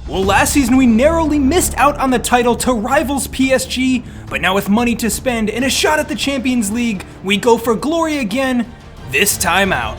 Well, last season we narrowly missed out on the title to rivals PSG, but now with money to spend and a shot at the Champions League, we go for glory again, this time out.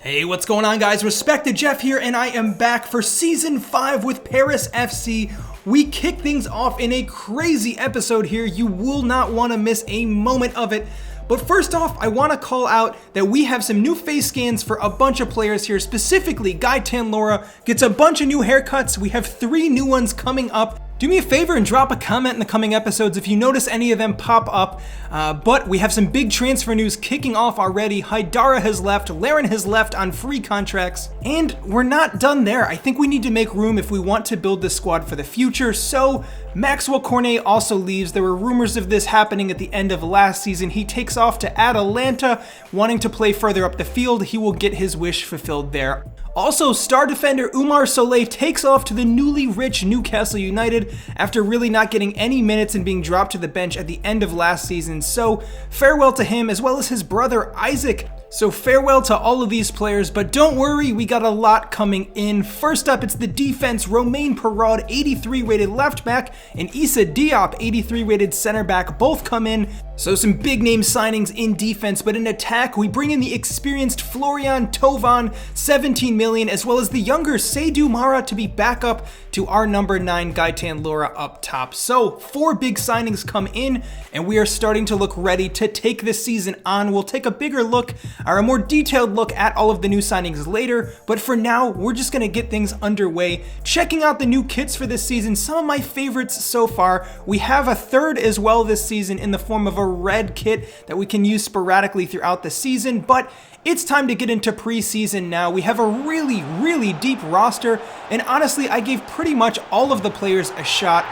Hey, what's going on, guys? Respected Jeff here, and I am back for Season 5 with Paris FC. We kick things off in a crazy episode here. You will not want to miss a moment of it. But first off, I want to call out that we have some new face scans for a bunch of players here. Specifically, Gaetan Lora gets a bunch of new haircuts. We have 3 new ones coming up. Do me a favor and drop a comment in the coming episodes if you notice any of them pop up. But we have some big transfer news kicking off already. Haidara has left, Larin has left on free contracts, and we're not done there. I think we need to make room if we want to build this squad for the future. So Maxwell Cornet also leaves. There were rumors of this happening at the end of last season. He takes off to Atalanta, wanting to play further up the field. He will get his wish fulfilled there. Also, star defender Umar Soleil takes off to the newly rich Newcastle United after really not getting any minutes and being dropped to the bench at the end of last season. So farewell to him, as well as his brother Isaac. So farewell to all of these players, but don't worry, we got a lot coming in. First up, it's the defense. Romain Perraud, 83 rated left back, and Issa Diop, 83 rated center back, both come in. So some big name signings in defense, but in attack, we bring in the experienced Florian Thauvin, 17 million, as well as the younger Seydou Mara to be backup to our number 9 Gaetan Lora up top. So 4 big signings come in, and we are starting to look ready to take this season on. We'll take a bigger look, or a more detailed look at all of the new signings later, but for now, we're just gonna get things underway. Checking out the new kits for this season, some of my favorites so far. We have a third as well this season in the form of a red kit that we can use sporadically throughout the season, but it's time to get into preseason now. We have a really deep roster, and honestly, I gave pretty much all of the players a shot.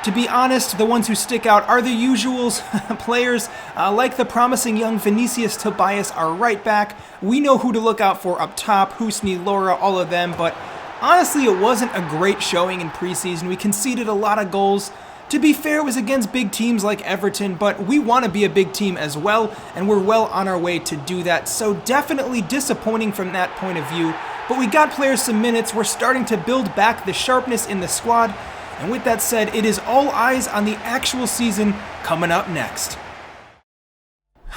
To be honest, the ones who stick out are the usuals. Players like the promising young Vinicius Tobias, our right back. We know who to look out for up top, Husni, Lora, all of them, but honestly, it wasn't a great showing in preseason. We conceded a lot of goals. To be fair, it was against big teams like Everton, but we want to be a big team as well, and we're well on our way to do that, so definitely disappointing from that point of view. But we got players some minutes, we're starting to build back the sharpness in the squad, and with that said, it is all eyes on the actual season coming up next.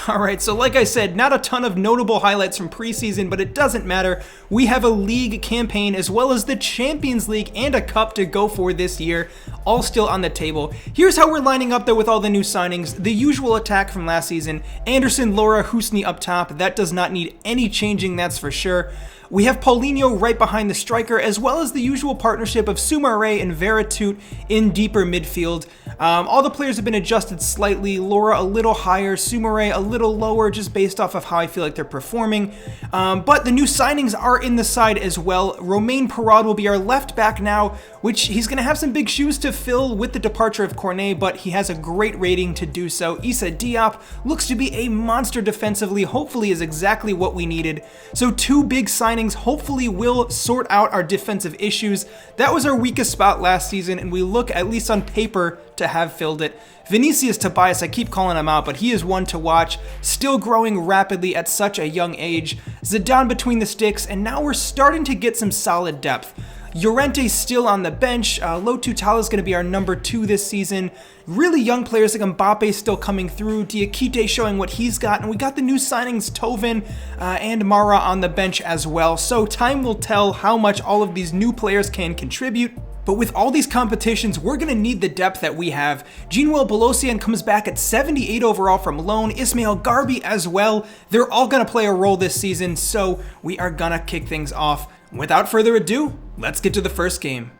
Alright, so like I said, not a ton of notable highlights from preseason, but it doesn't matter. We have a league campaign as well as the Champions League and a cup to go for this year, all still on the table. Here's how we're lining up though with all the new signings. The usual attack from last season, Anderson, Lora, Husni up top. That does not need any changing, that's for sure. We have Paulinho right behind the striker, as well as the usual partnership of Soumaré and Veretout in deeper midfield. All the players have been adjusted slightly. Lora a little higher, Soumaré a little lower, just based off of how I feel like they're performing. But the new signings are in the side as well. Romain Perraud will be our left back now, which he's going to have some big shoes to fill with the departure of Cornet, but he has a great rating to do so. Issa Diop looks to be a monster defensively, hopefully is exactly what we needed. So 2 big signings hopefully will sort out our defensive issues. That was our weakest spot last season, and we look, at least on paper, to have filled it. Vinicius Tobias, I keep calling him out, but he is one to watch, still growing rapidly at such a young age. Zidane between the sticks, and now we're starting to get some solid depth. Llorente's still on the bench. Lotu Tala is going to be our number 2 this season. Really young players like Mbappe still coming through. Diakite showing what he's got. And we got the new signings, Thauvin and Mara on the bench as well. So time will tell how much all of these new players can contribute. But with all these competitions, we're going to need the depth that we have. Jean-Noel Belosian comes back at 78 overall from loan. Ismail Garbi as well. They're all going to play a role this season, so we are going to kick things off. Without further ado, let's get to the first game.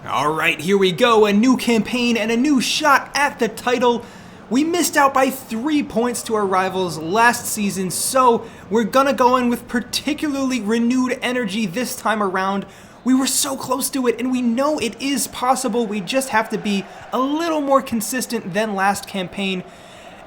Alright, here we go. A new campaign and a new shot at the title. We missed out by 3 points to our rivals last season, so we're going to go in with particularly renewed energy this time around. We were so close to it, and we know it is possible. We just have to be a little more consistent than last campaign.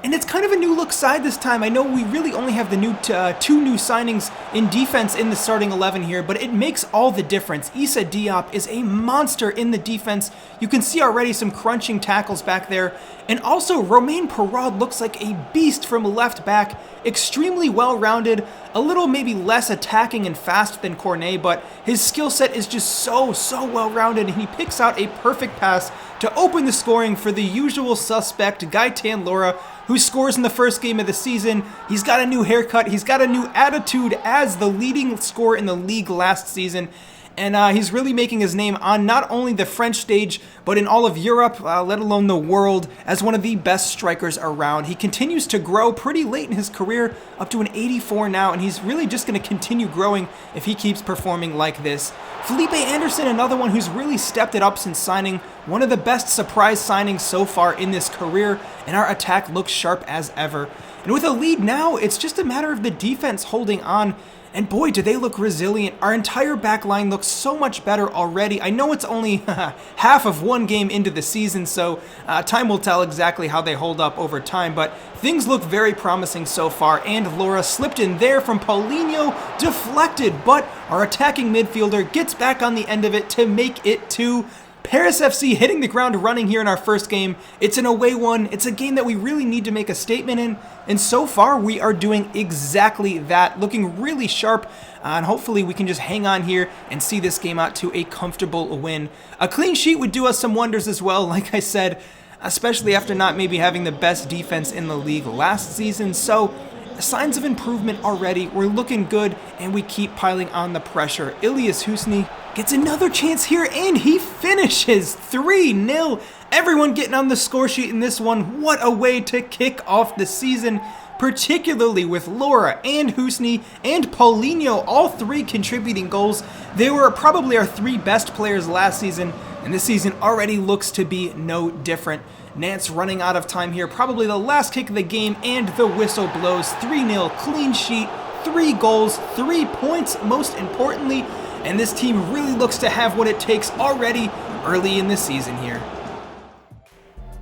And it's kind of a new look side this time. I know we really only have the new two new signings in defense in the starting 11 here, but it makes all the difference. Issa Diop is a monster in the defense. You can see already some crunching tackles back there. And also, Romain Perraud looks like a beast from left back. Extremely well-rounded, a little maybe less attacking and fast than Cornet, but his skill set is just so well-rounded, and he picks out a perfect pass to open the scoring for the usual suspect, Gaetan Lora, who scores in the first game of the season. He's got a new haircut, he's got a new attitude as the leading scorer in the league last season. And he's really making his name on not only the French stage, but in all of Europe, let alone the world, as one of the best strikers around. He continues to grow pretty late in his career, up to an 84 now, and he's really just going to continue growing if he keeps performing like this. Felipe Anderson, another one who's really stepped it up since signing, one of the best surprise signings so far in this career, and our attack looks sharp as ever. And with a lead now, it's just a matter of the defense holding on. And boy, do they look resilient. Our entire back line looks so much better already. I know it's only half of one game into the season, so time will tell exactly how they hold up over time, but things look very promising so far, and Lora slipped in there from Paulinho, deflected, but our attacking midfielder gets back on the end of it to make it 2. Paris FC hitting the ground running here in our first game. It's an away one. It's a game that we really need to make a statement in. And so far, we are doing exactly that. Looking really sharp. And hopefully we can just hang on here and see this game out to a comfortable win. A clean sheet would do us some wonders as well, like I said, especially after not maybe having the best defense in the league last season. So signs of improvement already. We're looking good, and we keep piling on the pressure. Ilyas Husni gets another chance here, and he finishes 3-0. Everyone getting on the score sheet in this one. What a way to kick off the season, particularly with Lora and Husni and Paulinho, all three contributing goals. They were probably our three best players last season, and this season already looks to be no different. Nance running out of time here, probably the last kick of the game, and the whistle blows. 3-0, clean sheet, 3 goals, 3 points most importantly, and this team really looks to have what it takes already early in the season here.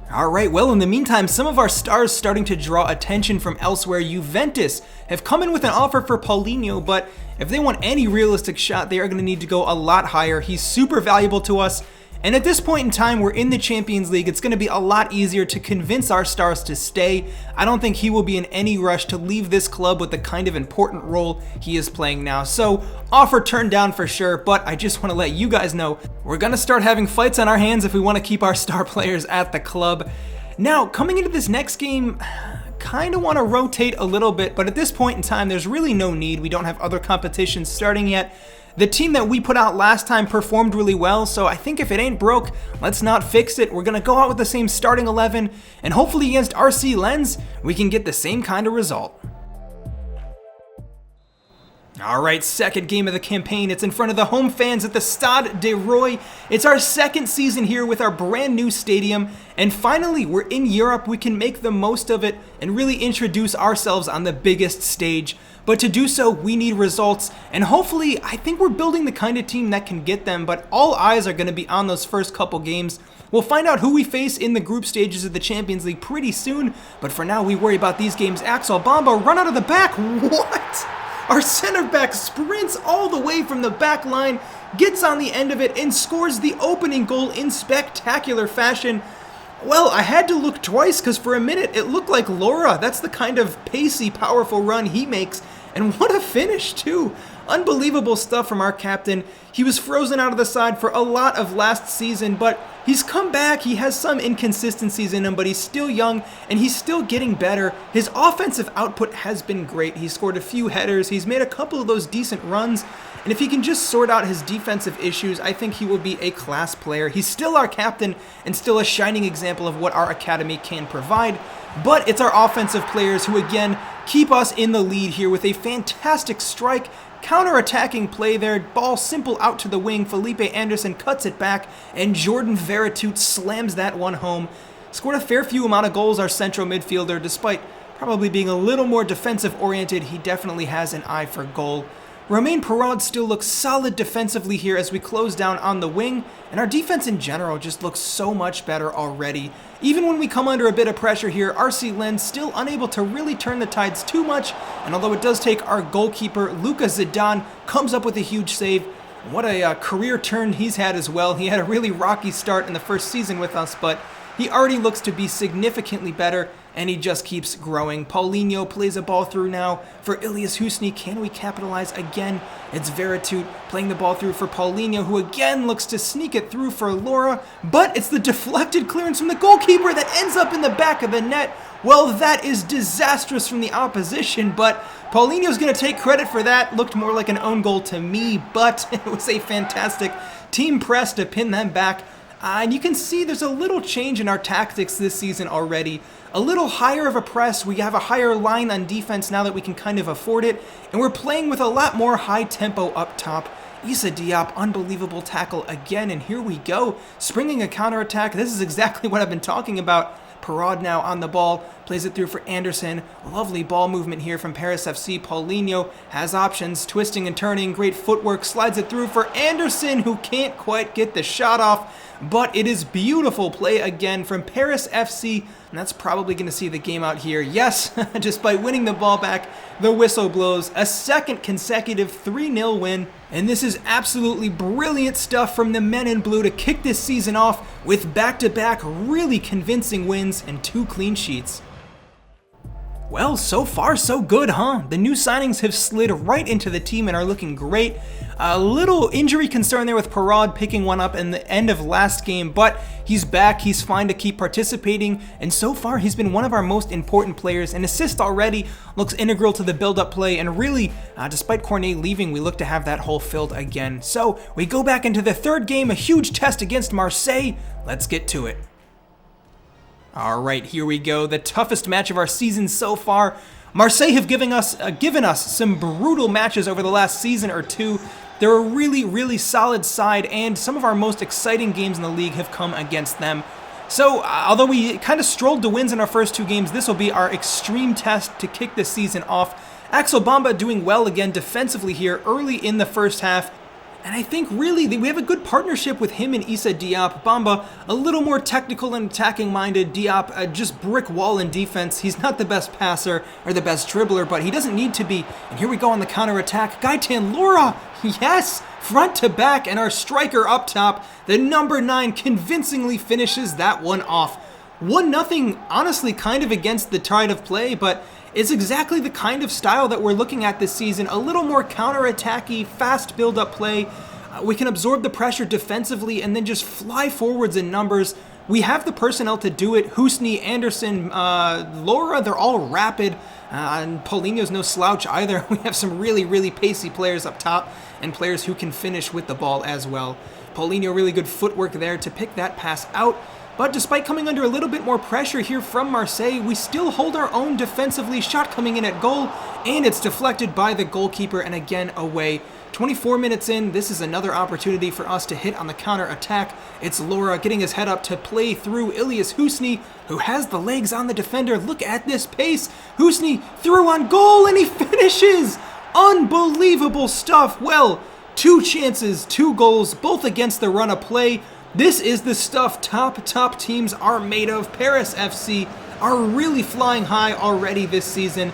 Alright, well in the meantime, some of our stars starting to draw attention from elsewhere. Juventus have come in with an offer for Paulinho, but if they want any realistic shot, they are going to need to go a lot higher. He's super valuable to us. And at this point in time, we're in the Champions League. It's going to be a lot easier to convince our stars to stay. I don't think he will be in any rush to leave this club with the kind of important role he is playing now. So, offer turned down for sure, but I just want to let you guys know we're going to start having fights on our hands if we want to keep our star players at the club. Now, coming into this next game, kind of want to rotate a little bit, but at this point in time, there's really no need. We don't have other competitions starting yet. The team that we put out last time performed really well, so I think if it ain't broke, let's not fix it. We're going to go out with the same starting 11, and hopefully against RC Lens, we can get the same kind of result. Alright, second game of the campaign. It's in front of the home fans at the Stade de Roy. It's our second season here with our brand new stadium, and finally, we're in Europe. We can make the most of it and really introduce ourselves on the biggest stage. But to do so, we need results, and hopefully, I think we're building the kind of team that can get them, but all eyes are going to be on those first couple games. We'll find out who we face in the group stages of the Champions League pretty soon, but for now, we worry about these games. Axel Bamba, run out of the back. What? Our center back sprints all the way from the back line, gets on the end of it, and scores the opening goal in spectacular fashion. Well, I had to look twice because for a minute it looked like Lora. That's the kind of pacey, powerful run he makes. And what a finish, too. Unbelievable stuff from our captain. He was frozen out of the side for a lot of last season, but he's come back. He has some inconsistencies in him, but he's still young, and he's still getting better. His offensive output has been great. He's scored a few headers. He's made a couple of those decent runs. And if he can just sort out his defensive issues, I think he will be a class player. He's still our captain and still a shining example of what our academy can provide. But it's our offensive players who, again, keep us in the lead here with a fantastic strike, counter-attacking play there, ball simple out to the wing. Felipe Anderson cuts it back, and Jordan Veretout slams that one home. Scored a fair few amount of goals, our central midfielder, despite probably being a little more defensive-oriented. He definitely has an eye for goal. Romain Perraud still looks solid defensively here as we close down on the wing, and our defense in general just looks so much better already. Even when we come under a bit of pressure here, RC Lens still unable to really turn the tides too much, and although it does take our goalkeeper, Luka Zidane, comes up with a huge save. What a career turn he's had as well. He had a really rocky start in the first season with us, but he already looks to be significantly better, and he just keeps growing. Paulinho plays a ball through now for Ilias Husni. Can we capitalize again? It's Veretout playing the ball through for Paulinho, who again looks to sneak it through for Laura, but it's the deflected clearance from the goalkeeper that ends up in the back of the net. Well, that is disastrous from the opposition, but Paulinho's going to take credit for that. Looked more like an own goal to me, but it was a fantastic team press to pin them back. And you can see there's a little change in our tactics this season already. A little higher of a press. We have a higher line on defense now that we can kind of afford it. And we're playing with a lot more high tempo up top. Issa Diop, unbelievable tackle again. And here we go. Springing a counterattack. This is exactly what I've been talking about. Perraud now on the ball, plays it through for Anderson. Lovely ball movement here from Paris FC. Paulinho has options, twisting and turning, great footwork, slides it through for Anderson, who can't quite get the shot off, but it is beautiful play again from Paris FC, and that's probably going to see the game out here. Yes, just by winning the ball back, the whistle blows. A second consecutive 3-0 win, and this is absolutely brilliant stuff from the men in blue to kick this season off with back-to-back really convincing wins and 2 clean sheets. Well, so far so good, huh? The new signings have slid right into the team and are looking great. A little injury concern there with Perraud picking one up in the end of last game, but he's back, he's fine to keep participating, and so far he's been one of our most important players. An assist already, looks integral to the build-up play, and really, despite Cornet leaving, we look to have that hole filled again. So, we go back into the third game, a huge test against Marseille. Let's get to it. Alright, here we go, the toughest match of our season so far. Marseille have given us some brutal matches over the last season or two. They're a really, really solid side, and some of our most exciting games in the league have come against them. So, although we kind of strolled to wins in our first 2 games, this will be our extreme test to kick this season off. Axel Bamba doing well again defensively here early in the first half. And I think really we have a good partnership with him and Issa Diop. Bamba, a little more technical and attacking minded. Diop, just brick wall in defense. He's not the best passer or the best dribbler, but he doesn't need to be. And here we go on the counterattack. Gaetan Laura, yes, front to back, and our striker up top, the number 9, convincingly finishes that one off. 1-0, honestly kind of against the tide of play, but it's exactly the kind of style that we're looking at this season. A little more counter-attacky, fast build-up play. We can absorb the pressure defensively and then just fly forwards in numbers. We have the personnel to do it. Husni, Anderson, Laura, they're all rapid. And Paulinho's no slouch either. We have some really, really pacey players up top and players who can finish with the ball as well. Paulinho, really good footwork there to pick that pass out. But despite coming under a little bit more pressure here from Marseille, we still hold our own defensively. Shot coming in at goal, and it's deflected by the goalkeeper, and again away. 24 minutes in, this is another opportunity for us to hit on the counter-attack. It's Laura getting his head up to play through Ilias Husni, who has the legs on the defender. Look at this pace. Husni through on goal, and he finishes! Unbelievable stuff. Well, 2 chances, 2 goals, both against the run of play. This is the stuff top teams are made of. Paris FC are really flying high already this season.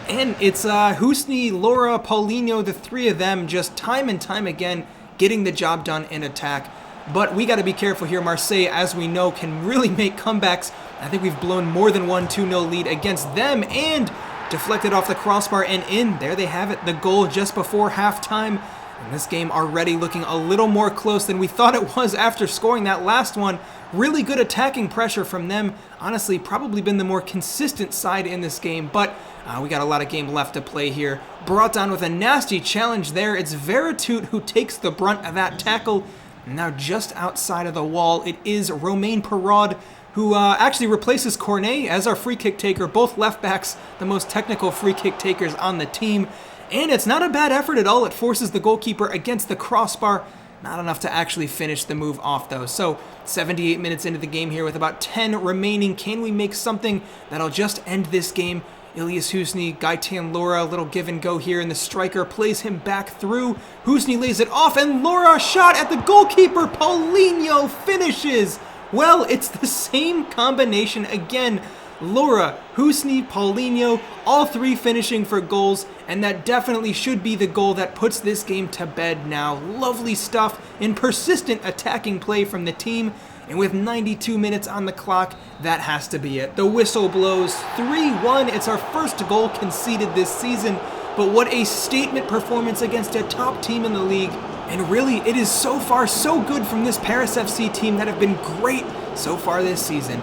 And it's Husni, Laura, Paulinho, the 3 of them just time and time again getting the job done in attack. But we got to be careful here. Marseille, as we know, can really make comebacks. I think we've blown more than one 2-0 lead against them and deflected off the crossbar and in. There they have it, the goal just before halftime. And this game already looking a little more close than we thought it was after scoring that last one. Really good attacking pressure from them. Honestly, probably been the more consistent side in this game, but we got a lot of game left to play here. Brought down with a nasty challenge there. It's Veretout who takes the brunt of that tackle. Now just outside of the wall, it is Romain Perraud who actually replaces Cornet as our free kick taker. Both left backs, the most technical free kick takers on the team. And it's not a bad effort at all. It forces the goalkeeper against the crossbar. Not enough to actually finish the move off, though. So 78 minutes into the game here with about 10 remaining. Can we make something that'll just end this game Ilyas Husny, Gaitan Laura, a little give and go here, and the striker plays him back through. Husny lays it off, and Laura shot at the goalkeeper. Paulinho finishes. Well, it's the same combination again. Laura, Husny, Paulinho, all three finishing for goals, and that definitely should be the goal that puts this game to bed now. Lovely stuff in persistent attacking play from the team, and with 92 minutes on the clock, that has to be it. The whistle blows, 3-1. It's our first goal conceded this season, but what a statement performance against a top team in the league. And really, it is so far so good from this Paris FC team that have been great so far this season.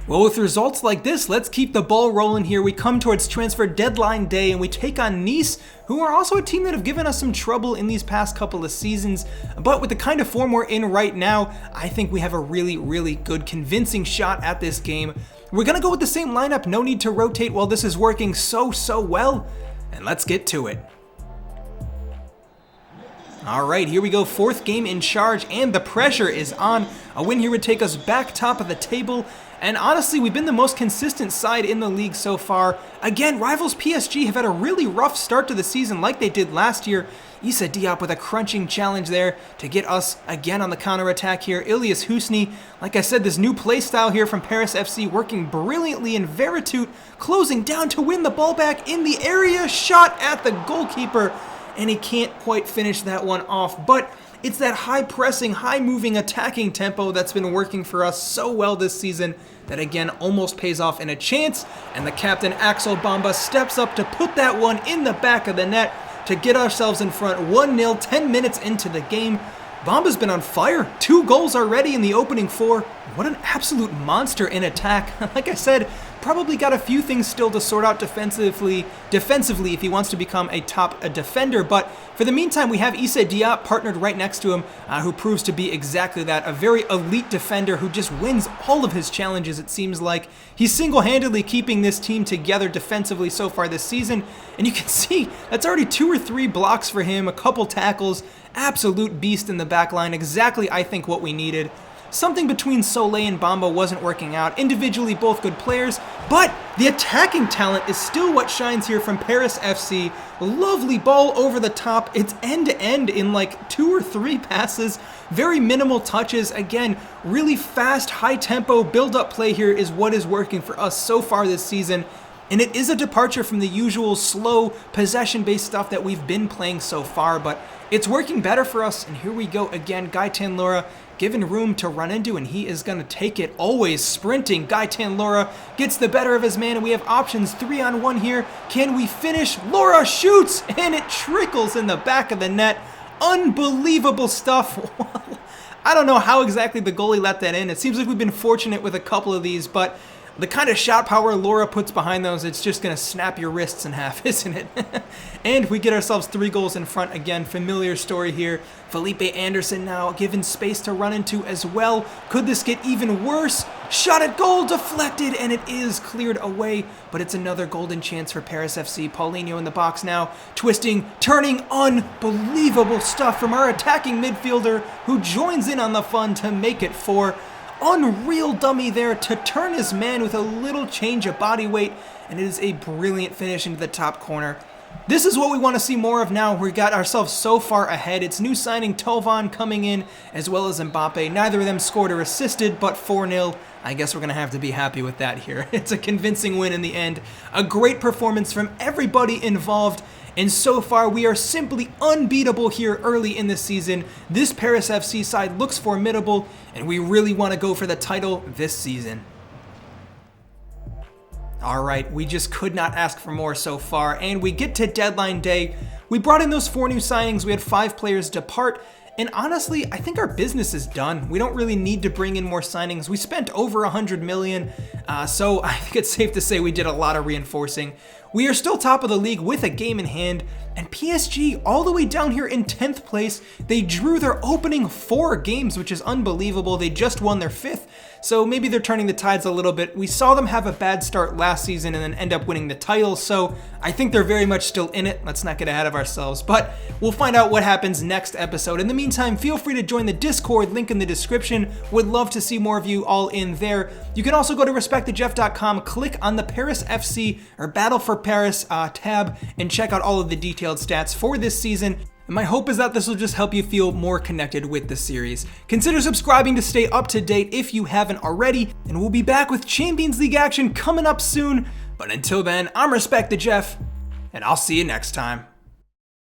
Well, with results like this, let's keep the ball rolling here. We come towards transfer deadline day and we take on Nice, who are also a team that have given us some trouble in these past couple of seasons. But with the kind of form we're in right now, I think we have a really, really good, convincing shot at this game. We're going to go with the same lineup, no need to rotate while this is working so well. And let's get to it. All right, here we go, fourth game in charge, and the pressure is on. A win here would take us back top of the table, and honestly, we've been the most consistent side in the league so far. Again, rivals PSG have had a really rough start to the season like they did last year. Issa Diop with a crunching challenge there to get us again on the counterattack here. Ilyas Husny, like I said, this new play style here from Paris FC working brilliantly, and Veretout closing down to win the ball back in the area, shot at the goalkeeper, and he can't quite finish that one off. But it's that high pressing, high moving attacking tempo that's been working for us so well this season that again almost pays off in a chance, and the captain Axel Bamba steps up to put that one in the back of the net to get ourselves in front 1-0 10 minutes into the game. Bamba's been on fire, 2 goals already in the opening 4. What an absolute monster in attack. Like I said, probably got a few things still to sort out defensively if he wants to become a top defender, but for the meantime we have Issa Diop partnered right next to him, who proves to be exactly that, a very elite defender who just wins all of his challenges. It seems like he's single-handedly keeping this team together defensively so far this season, and you can see that's already 2 or 3 blocks for him, a couple tackles, absolute beast in the back line, exactly I think what we needed. Something between Soleil and Bamba wasn't working out. Individually, both good players, but the attacking talent is still what shines here from Paris FC. Lovely ball over the top. It's end-to-end in like 2 or 3 passes. Very minimal touches. Again, really fast, high-tempo, build-up play here is what is working for us so far this season. And it is a departure from the usual slow, possession-based stuff that we've been playing so far, but it's working better for us. And here we go again. Gaitan Laura given room to run into, and he is going to take it. Always sprinting. Gaitan Laura gets the better of his man, and we have options 3-on-1 here. Can we finish? Laura shoots, and it trickles in the back of the net. Unbelievable stuff. I don't know how exactly the goalie let that in. It seems like we've been fortunate with a couple of these, but the kind of shot power Laura puts behind those, it's just going to snap your wrists in half, isn't it? And we get ourselves 3 goals in front again. Familiar story here. Felipe Anderson now given space to run into as well. Could this get even worse? Shot at goal, deflected, and it is cleared away. But it's another golden chance for Paris FC. Paulinho in the box now, twisting, turning, unbelievable stuff from our attacking midfielder who joins in on the fun to make it 4. Unreal dummy there to turn his man with a little change of body weight, and it is a brilliant finish into the top corner. This is what we want to see more of now. We got ourselves so far ahead. It's new signing Tovan coming in, as well as Mbappe. Neither of them scored or assisted, but 4-0. I guess we're going to have to be happy with that here. It's a convincing win in the end. A great performance from everybody involved. And so far, we are simply unbeatable here early in the season. This Paris FC side looks formidable, and we really want to go for the title this season. All right, we just could not ask for more so far, and we get to deadline day. We brought in those 4 new signings. We had 5 players depart, and honestly, I think our business is done. We don't really need to bring in more signings. We spent over 100 million, so I think it's safe to say we did a lot of reinforcing. We are still top of the league with a game in hand, And PSG all the way down here in 10th place. They drew their opening 4 games, which is unbelievable. They just won their 5th, so maybe they're turning the tides a little bit. We saw them have a bad start last season and then end up winning the title, so I think they're very much still in it. Let's not get ahead of ourselves, but we'll find out what happens next episode. In the meantime, feel free to join the Discord, link in the description. Would love to see more of you all in there. You can also go to respectedjeff.com, click on the Paris FC or Battle for Paris tab, and check out all of the details stats for this season. And my hope is that this will just help you feel more connected with the series. Consider subscribing to stay up to date if you haven't already, and we'll be back with Champions League action coming up soon. But until then, I'm Respect the Jeff, and I'll see you next time.